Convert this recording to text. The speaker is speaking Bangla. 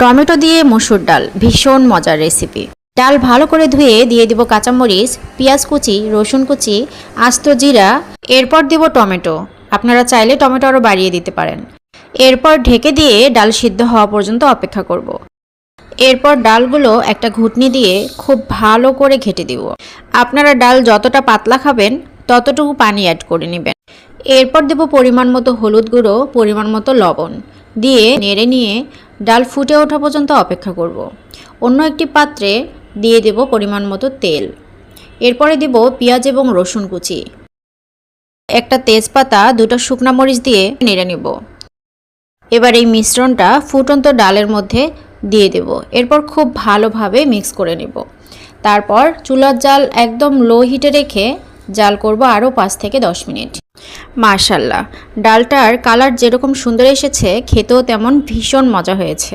টমেটো দিয়ে মসুর ডাল ভীষণ মজার রেসিপি। ডাল ভালো করে ধুয়ে দিয়ে দিব কাঁচামরিচ, পেঁয়াজ কুচি, রসুন কুচি, আস্ত জিরা, এরপর দিব টমেটো। আপনারা চাইলে টমেটো আরও বাড়িয়ে দিতে পারেন। এরপর ঢেকে দিয়ে ডাল সিদ্ধ হওয়া পর্যন্ত অপেক্ষা করব। এরপর ডালগুলো একটা ঘুটনি দিয়ে খুব ভালো করে ঘেঁটে দিব। আপনারা ডাল যতটা পাতলা খাবেন ততটুকু পানি অ্যাড করে নেবেন। এরপর দেব পরিমাণ মতো হলুদ গুঁড়ো, পরিমাণ মতো লবণ দিয়ে নেড়ে নিয়ে ডাল ফুটে ওঠা পর্যন্ত অপেক্ষা করব। অন্য একটি পাত্রে দিয়ে দেব পরিমাণ মতো তেল। এরপরে দেব পেঁয়াজ এবং রসুন কুচি, একটা তেজপাতা, দুটো শুকনো মরিচ দিয়ে নেড়ে নেব। এবার এই মিশ্রণটা ফুটন্ত ডালের মধ্যে দিয়ে দেব। এরপর খুব ভালোভাবে মিক্স করে নেব। তারপর চুলার জাল একদম লো হিটে রেখে জাল করব আরও 5 থেকে 10 মিনিট। মাশাআল্লাহ, ডালটার কালার যেরকম সুন্দর এসেছে, খেতেও তেমন ভীষণ মজা হয়েছে।